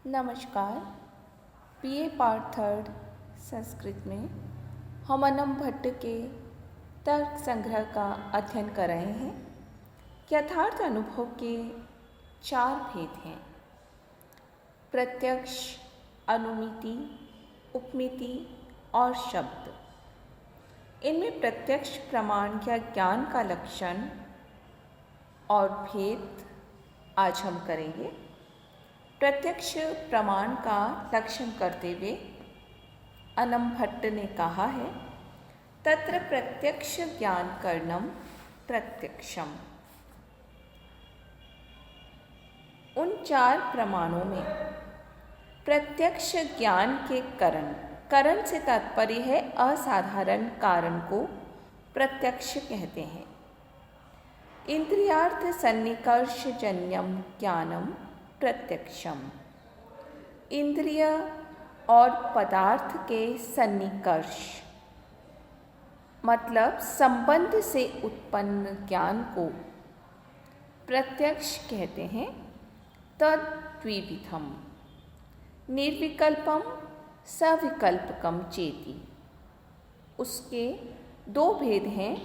नमस्कार। BA part third Sanskrit में हम अनम भट्ट के तर्क संग्रह का अध्ययन कर रहे हैं। यथार्थ अनुभव के 4 भेद हैं: प्रत्यक्ष, अनुमिति, उपमिति और शब्द। इनमें प्रत्यक्ष प्रमाण या ज्ञान का लक्षण और भेद आज हम करेंगे। प्रत्यक्ष प्रमाण का लक्षण करते हुए अनम भट्ट ने कहा है, तत्र प्रत्यक्ष ज्ञान करणम प्रत्यक्षम। उन 4 प्रमाणों में प्रत्यक्ष ज्ञान के करण से तात्पर्य है असाधारण कारण को प्रत्यक्ष कहते हैं। इंद्रियार्थ सन्निकर्ष जन्यम ज्ञानम प्रत्यक्षम। इंद्रिय और पदार्थ के सन्निकर्ष मतलब संबंध से उत्पन्न ज्ञान को प्रत्यक्ष कहते हैं। तद्विविधम निर्विकल्पम सविकल्पकम चेति। उसके 2 भेद हैं,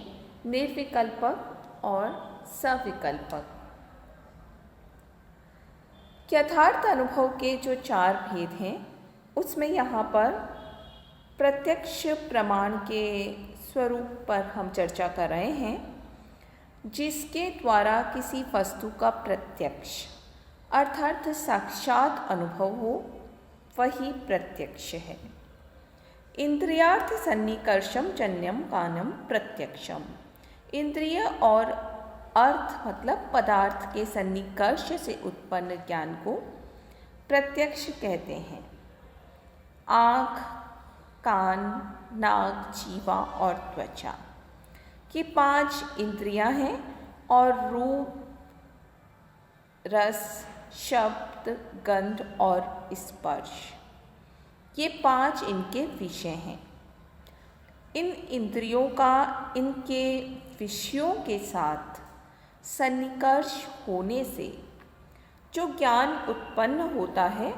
निर्विकल्पक और सविकल्पक। यथार्थ अनुभव के जो 4 भेद हैं उसमें यहाँ पर प्रत्यक्ष प्रमाण के स्वरूप पर हम चर्चा कर रहे हैं, जिसके द्वारा किसी वस्तु का प्रत्यक्ष अर्थात साक्षात अनुभव हो, वही प्रत्यक्ष है। इंद्रियार्थ सन्निकर्षम जन्यम कानम प्रत्यक्षम। इंद्रिय और अर्थ मतलब पदार्थ के सन्निकर्ष से उत्पन्न ज्ञान को प्रत्यक्ष कहते हैं। आँख, कान, नाक, जीवा और त्वचा, ये 5 इंद्रियां हैं और रूप, रस, शब्द, गंध और स्पर्श, ये 5 इनके विषय हैं। इन इंद्रियों का इनके विषयों के साथ सन्निकर्ष होने से जो ज्ञान उत्पन्न होता है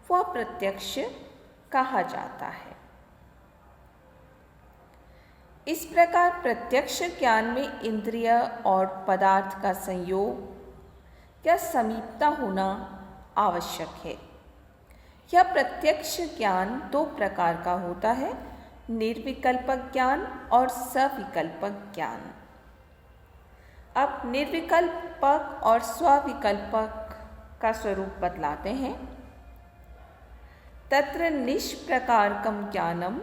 वह प्रत्यक्ष कहा जाता है। इस प्रकार प्रत्यक्ष ज्ञान में इंद्रिय और पदार्थ का संयोग या समीपता होना आवश्यक है। यह प्रत्यक्ष ज्ञान 2 प्रकार का होता है, निर्विकल्पक ज्ञान और सविकल्पक ज्ञान। अब निर्विकल्पक और स्वविकल्पक का स्वरूप बतलाते हैं। तत्र निष्प्रकारकम ज्ञानम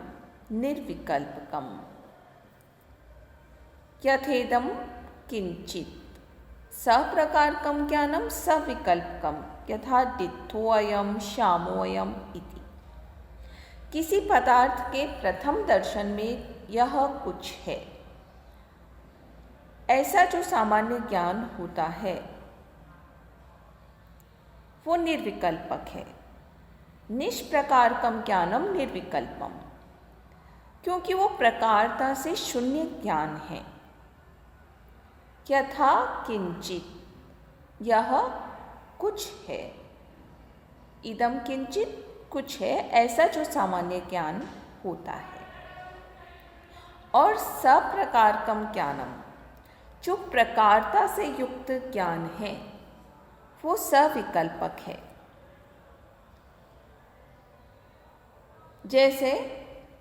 निर्विकल्पकम यथेदम किंचित, सप्रकारकम ज्ञानम सविकल्पकम यथा डित्थोऽयं श्यामोऽयम् इति। किसी पदार्थ के प्रथम दर्शन में यह कुछ है, ऐसा जो सामान्य ज्ञान होता है वो निर्विकल्पक है। निष्प्रकारकम ज्ञानम निर्विकल्पम, क्योंकि वो प्रकारता से शून्य ज्ञान है। यथा किंचित, यह कुछ है। इदम किंचित, कुछ है, ऐसा जो सामान्य ज्ञान होता है। और सप्रकारकम ज्ञानम, जो प्रकारता से युक्त ज्ञान है वो सविकल्पक है। जैसे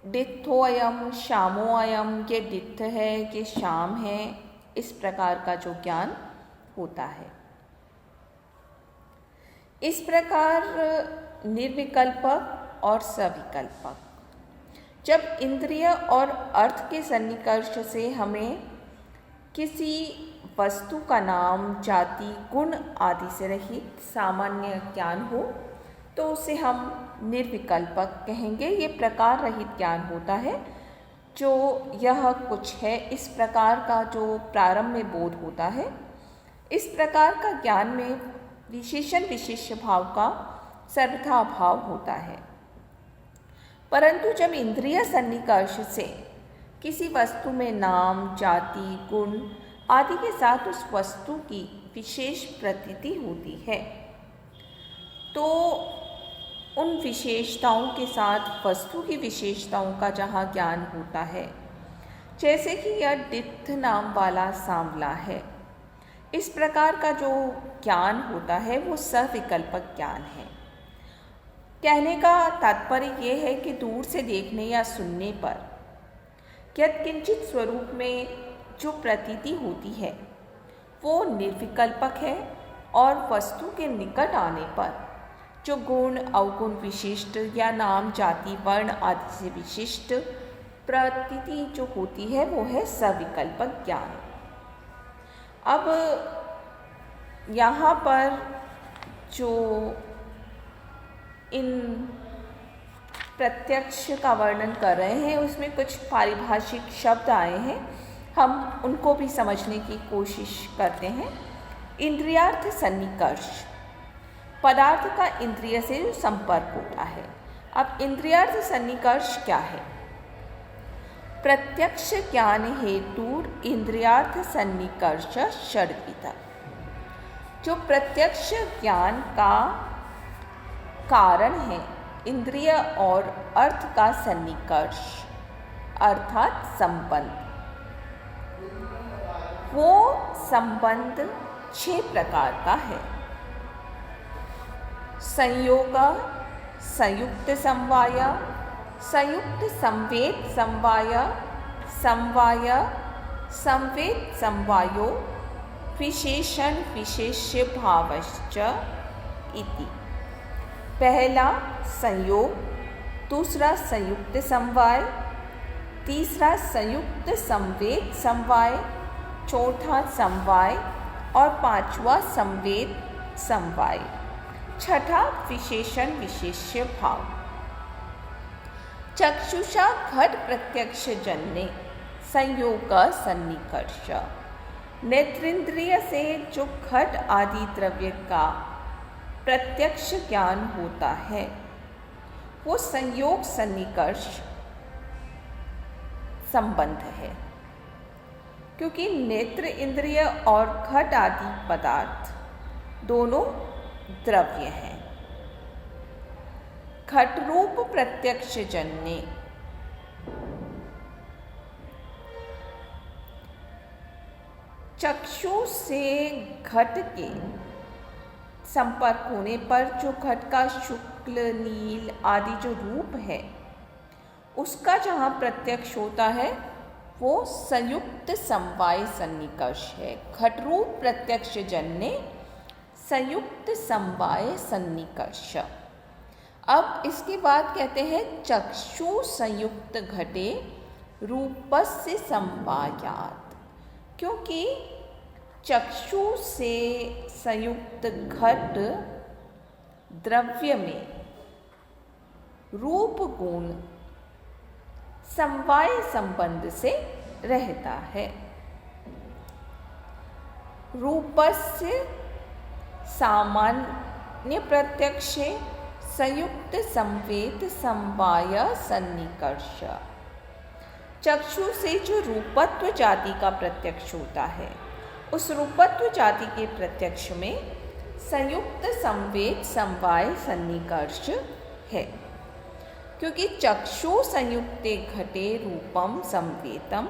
डित्थोऽयं श्यामोऽयं, ये डित्थ है, ये श्याम है, इस प्रकार का जो ज्ञान होता है। इस प्रकार निर्विकल्पक और सविकल्पक, जब इंद्रिय और अर्थ के सन्निकर्ष से हमें किसी वस्तु का नाम, जाति, गुण आदि से रहित सामान्य ज्ञान हो तो उसे हम निर्विकल्पक कहेंगे। ये प्रकार रहित ज्ञान होता है, जो यह कुछ है, इस प्रकार का जो प्रारंभ में बोध होता है। इस प्रकार का ज्ञान में विशेषण विशेष्य भाव का सर्वथा अभाव होता है। परंतु जब इंद्रिय सन्निकर्ष से किसी वस्तु में नाम, जाति, गुण आदि के साथ उस वस्तु की विशेष प्रतीति होती है तो उन विशेषताओं के साथ वस्तु की विशेषताओं का जहाँ ज्ञान होता है, जैसे कि यह डित्थ नाम वाला सांवला है, इस प्रकार का जो ज्ञान होता है वो सविकल्पक ज्ञान है। कहने का तात्पर्य ये है कि दूर से देखने या सुनने पर यत्किंचित स्वरूप में जो प्रतीति होती है वो निर्विकल्पक है, और वस्तु के निकट आने पर जो गुण अवगुण विशिष्ट या नाम जाति वर्ण आदि से विशिष्ट प्रतीति जो होती है वो है सविकल्पक ज्ञान। अब यहाँ पर जो इन प्रत्यक्ष का वर्णन कर रहे हैं उसमें कुछ पारिभाषिक शब्द आए हैं, हम उनको भी समझने की कोशिश करते हैं। इंद्रियार्थ सन्निकर्ष, पदार्थ का इंद्रिय से जो संपर्क होता है। अब इंद्रियार्थ सन्निकर्ष क्या है? प्रत्यक्ष ज्ञान हेतु इंद्रियार्थ सन्निकर्ष षड्विध। जो प्रत्यक्ष ज्ञान का कारण है इंद्रिय और अर्थ का सन्निकर्ष अर्थात संबंध, वो संबंध 6 प्रकार का है। संयोग, संयुक्त समवाय, संयुक्त संवेद समवाय, समवाय, संवेद समवायो, विशेषण विशेष्य भावश्च इति। पहला संयोग, दूसरा संयुक्त समवाय, तीसरा संयुक्त संवेद समवाय, चौथा समवाय और पांचवा संवेद समवाय, छठा विशेषण विशेष्य भाव। चक्षुषा घट प्रत्यक्ष जन्य संयोग सन्निकर्ष। नेत्रेंद्रिय से जो घट आदि द्रव्य का प्रत्यक्ष ज्ञान होता है वो संयोग सन्निकर्ष संबंध है, क्योंकि नेत्र इंद्रिय और घट आदि पदार्थ दोनों द्रव्य हैं। घट रूप प्रत्यक्ष जन्य, चक्षु से घट के संपर्क होने पर जो घट का शुक्ल नील आदि जो रूप है उसका जहाँ प्रत्यक्ष होता है वो संयुक्त समवाय सन्निकर्ष है। घट रूप प्रत्यक्ष जन्य संयुक्त समवाय सन्निकर्ष। अब इसके बाद कहते हैं चक्षु संयुक्त घटे रूपस्य समवायात्, क्योंकि चक्षु से संयुक्त घट द्रव्य में रूप गुण समवाय संबंध से रहता है। रूपस्य सामान्य प्रत्यक्षे संयुक्त संवेद समवाय सन्निकर्ष। चक्षु से जो रूपत्व जाति का प्रत्यक्ष होता है उस रूपत्व जाति के प्रत्यक्ष में संयुक्त संवेद समवाय सन्निकर्ष है, क्योंकि चक्षु संयुक्ते घटे रूपम संवेदम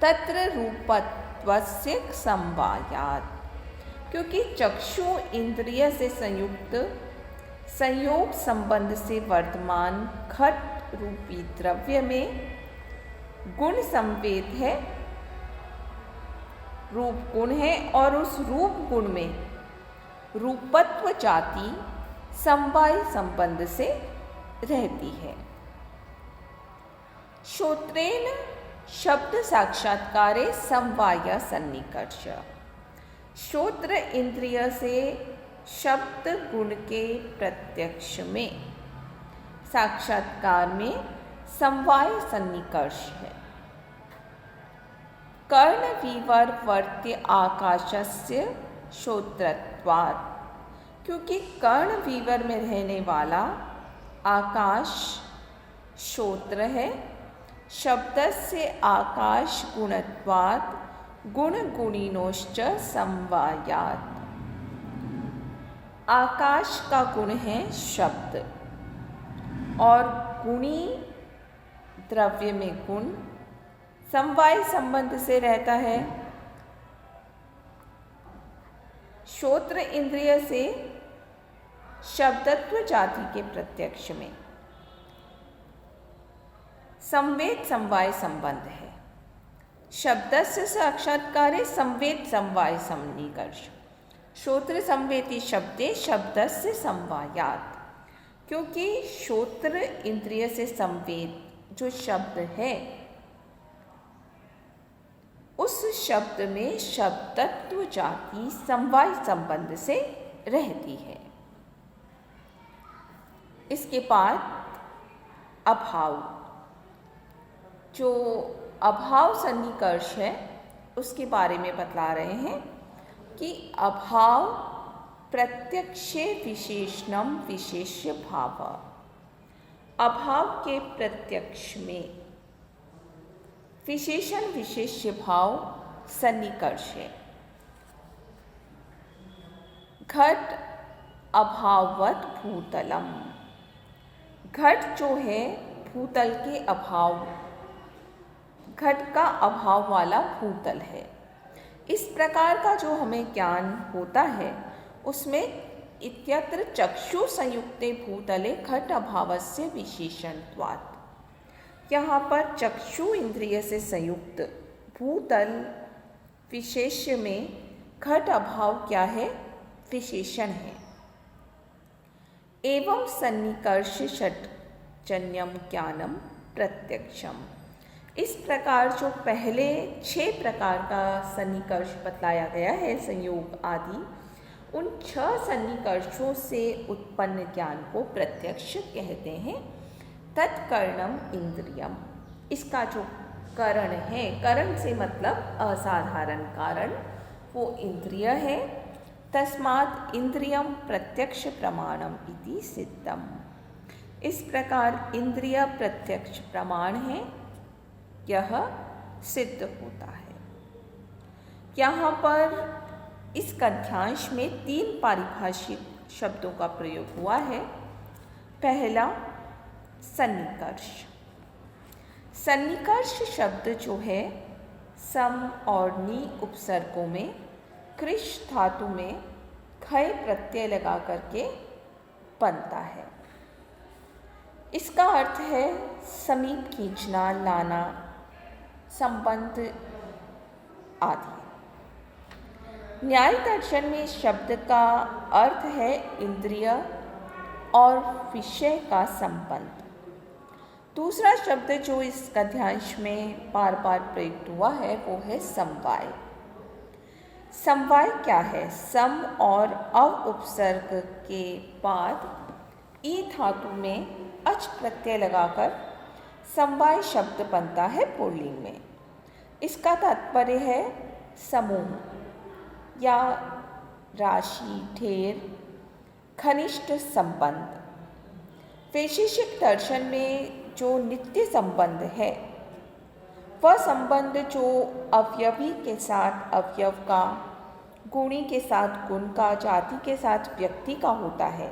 तत्र रूपत्वस्य समवायात्। क्योंकि चक्षु इंद्रिय से संयुक्त संयोग संबंध से वर्तमान घट रूपी द्रव्य में गुण संवेद है, रूप गुण है, और उस रूप गुण में रूपत्व जाति समवाय संबंध से रहती है। श्रोत्रेण शब्द साक्षात्कारे समवाय सन्निकर्ष। श्रोत्र इंद्रिय से शब्द गुण के प्रत्यक्ष में साक्षात्कार में समवाय सन्निकर्ष है। कर्ण विवर वर्त्य आकाशस्य श्रोत्रत्वात्, क्योंकि कर्ण विवर में रहने वाला आकाश श्रोत्र है। शब्दस्य आकाश गुणत्वात् गुण गुणिनोश्च समवायात्। आकाश का गुण है शब्द और गुणी द्रव्य में गुण समवाय संबंध से रहता है। श्रोत्र इंद्रिय से शब्दत्व जाति के प्रत्यक्ष में संवेद समवाय संबंध है। शब्दस्य साक्षात्कारे संवेद समवाय सन्निकर्ष। श्रोत्र संवेति शब्दे शब्दस्य समवायात्। क्योंकि श्रोत्र इंद्रिय से संवेद जो शब्द है उस शब्द में शब्दत्व जाति समवाय संबंध से रहती है। इसके बाद अभाव, जो अभाव सन्निकर्ष है उसके बारे में बतला रहे हैं कि अभाव प्रत्यक्षे विशेषणम विशेष्य भाव। अभाव के प्रत्यक्ष में विशेषण विशेष्य भाव सन्निकर्ष है। घट अभाववत भूतलम। घट जो है भूतल के अभाव, घट का अभाव वाला भूतल है। इस प्रकार का जो हमें ज्ञान होता है उसमें इत्यत्र चक्षु संयुक्ते भूतले घट अभावस्य विशेषणत्वात्। यहाँ पर चक्षु इंद्रिय से संयुक्त भूतल विशेष्य में घट अभाव क्या है? विशेषण है। एवं सन्निकर्ष षट्जन्यम ज्ञानम प्रत्यक्षम। इस प्रकार जो पहले 6 प्रकार का सन्निकर्ष बतलाया गया है, संयोग आदि, उन 6 सन्निकर्षों से उत्पन्न ज्ञान को प्रत्यक्ष कहते हैं। तत्करणम इंद्रियम। इसका जो करण है, करण से मतलब असाधारण कारण, वो इंद्रिय है। तस्मात् इंद्रियम प्रत्यक्ष प्रमाणम इति सिद्धम। इस प्रकार इंद्रिय प्रत्यक्ष प्रमाण है, यह सिद्ध होता है। यहाँ पर इस गद्यांश में 3 पारिभाषिक शब्दों का प्रयोग हुआ है। पहला सन्निकर्ष। सन्निकर्ष शब्द जो है सम और नी उपसर्गों में कृष धातु में खय प्रत्यय लगा करके बनता है। इसका अर्थ है समीप खींचना, लाना, संबंध आदि। न्याय दर्शन में शब्द का अर्थ है इंद्रिय और विषय का संबंध। दूसरा शब्द जो इस गद्यांश में बार बार प्रयुक्त हुआ है वो है समवाय। समवाय क्या है? सम और अव उपसर्ग के बाद ई धातु में अच प्रत्यय लगाकर समवाय शब्द बनता है पुल्लिंग में। इसका तात्पर्य है समूह या राशि, ढेर, घनिष्ठ संबंध। वैशेषिक दर्शन में जो नित्य संबंध है वह संबंध जो अवयवी के साथ अवयव का, गुणी के साथ गुण का, जाति के साथ व्यक्ति का होता है।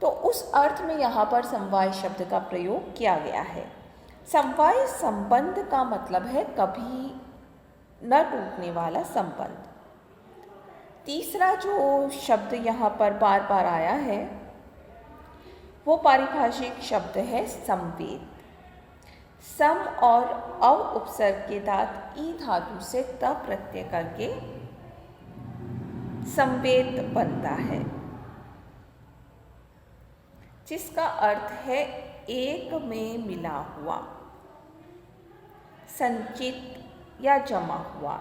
तो उस अर्थ में यहाँ पर समवाय शब्द का प्रयोग किया गया है। समवाय संबंध का मतलब है कभी न टूटने वाला संबंध। तीसरा जो शब्द यहाँ पर बार बार आया है वो पारिभाषिक शब्द है संवेद। सम और अव उपसर्ग के दांत ई धातु से त प्रत्यय करके संवेद बनता है, जिसका अर्थ है एक में मिला हुआ, संचित या जमा हुआ,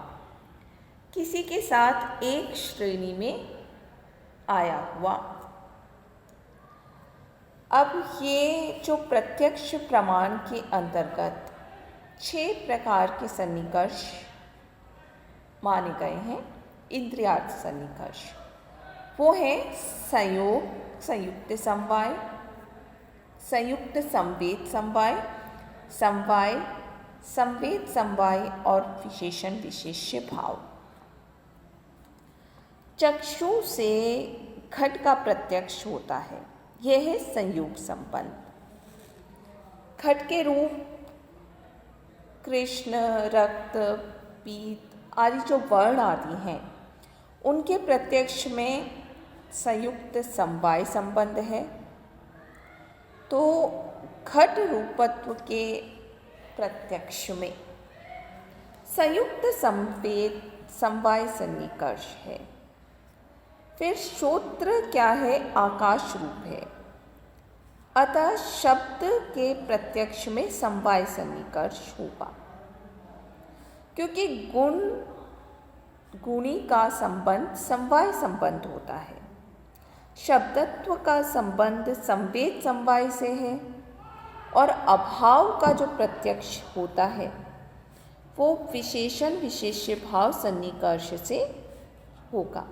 किसी के साथ एक श्रेणी में आया हुआ। अब ये जो प्रत्यक्ष प्रमाण के अंतर्गत 6 प्रकार के सन्निकर्ष माने गए हैं, इंद्रियार्थ सन्निकर्ष, वो है संयोग, संयुक्त समवाय, संयुक्त संवेद समवाय, समवाय, संवेद समवाय और विशेषण विशेष्य भाव। चक्षु से घट का प्रत्यक्ष होता है, यह है संयोग संबंध। घट के रूप कृष्ण, रक्त, पीत आदि जो वर्ण आदि हैं, उनके प्रत्यक्ष में संयुक्त समवाय संबंध है। तो घट रूपत्व के प्रत्यक्ष में संयुक्त संवेद समवाय सन्निकर्ष है। फिर श्रोत्र क्या है? आकाश रूप है। अतः शब्द के प्रत्यक्ष में समवाय सन्निकर्ष होगा, क्योंकि गुण गुणी का संबंध समवाय संबंध होता है। शब्दत्व का संबंध संवेद समवाय से है और अभाव का जो प्रत्यक्ष होता है वो विशेषण विशेष्य भाव सन्निकर्ष से होगा।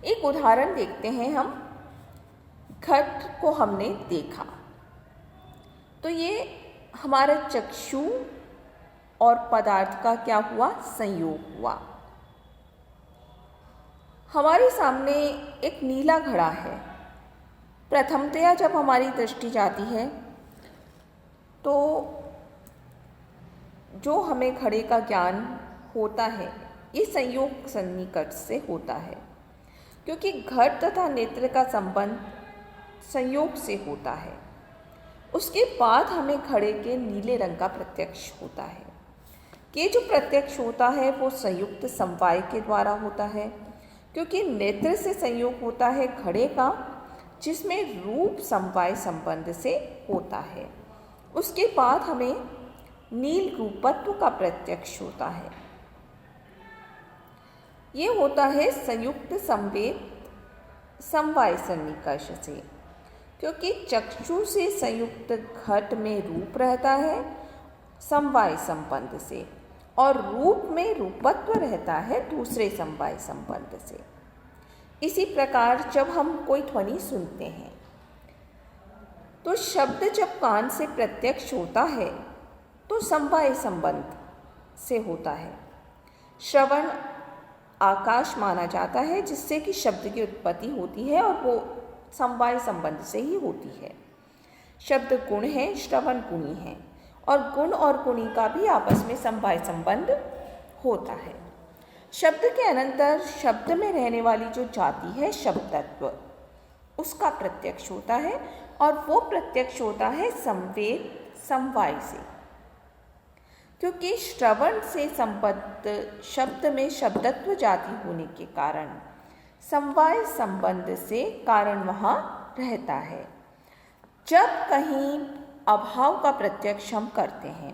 एक उदाहरण देखते हैं हम। घट को हमने देखा तो ये हमारे चक्षु और पदार्थ का क्या हुआ? संयोग हुआ। हमारे सामने एक नीला घड़ा है। प्रथमतया जब हमारी दृष्टि जाती है तो जो हमें घड़े का ज्ञान होता है ये संयोग सन्निकर्ष से होता है, क्योंकि घट तथा नेत्र का संबंध संयोग से होता है। उसके बाद हमें घड़े के नीले रंग का प्रत्यक्ष होता है। ये जो प्रत्यक्ष होता है वो संयुक्त समवाय के द्वारा होता है, क्योंकि नेत्र से संयोग होता है घड़े का, जिसमें रूप समवाय संबंध से होता है। उसके बाद हमें नील रूपत्व का प्रत्यक्ष होता है। ये होता है संयुक्त संवेद समवाय सन्निकर्ष से, क्योंकि चक्षु से संयुक्त घट में रूप रहता है समवाय संबंध से, और रूप में रूपत्व रहता है दूसरे समवाय संबंध से। इसी प्रकार जब हम कोई ध्वनि सुनते हैं तो शब्द जब कान से प्रत्यक्ष होता है तो समवाय संबंध से होता है। श्रवण आकाश माना जाता है, जिससे कि शब्द की उत्पत्ति होती है और वो समवाय संबंध से ही होती है। शब्द गुण है, श्रवण गुणी है, और गुण और गुणी का भी आपस में समवाय संबंध होता है। शब्द के अनंतर शब्द में रहने वाली जो जाति है शब्दत्व, उसका प्रत्यक्ष होता है, और वो प्रत्यक्ष होता है संवेद समवाय से, क्योंकि श्रवण से संबद्ध शब्द में शब्दत्व जाति होने के कारण समवाय संबंध से कारण वहाँ रहता है। जब कहीं अभाव का प्रत्यक्ष हम करते हैं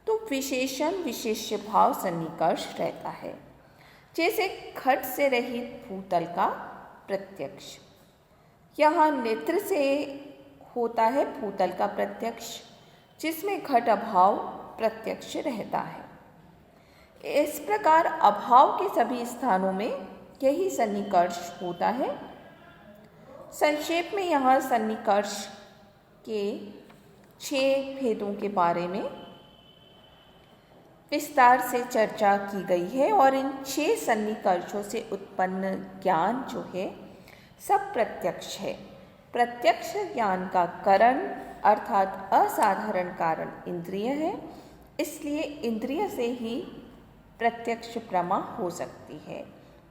तो विशेषण विशेष्य भाव सन्निकर्ष रहता है, जैसे घट से रहित भूतल का प्रत्यक्ष। यहाँ नेत्र से होता है भूतल का प्रत्यक्ष, जिसमें घट अभाव प्रत्यक्ष रहता है। इस प्रकार अभाव के सभी स्थानों में यही सन्निकर्ष होता है। संक्षेप में यहाँ सन्निकर्ष के 6 भेदों के बारे में विस्तार से चर्चा की गई है, और इन 6 सन्निकर्षों से उत्पन्न ज्ञान जो है सब प्रत्यक्ष है। प्रत्यक्ष ज्ञान का कारण अर्थात असाधारण कारण इंद्रिय है, इसलिए इंद्रिय से ही प्रत्यक्ष प्रमा हो सकती है।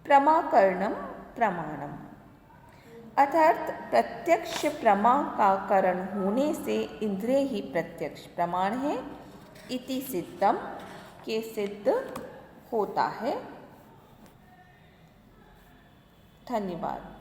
प्रमाकरणम प्रमाणम, अर्थात प्रत्यक्ष प्रमा का कारण होने से इंद्रिय ही प्रत्यक्ष प्रमाण है। इति सिद्धम के सिद्ध होता है। धन्यवाद।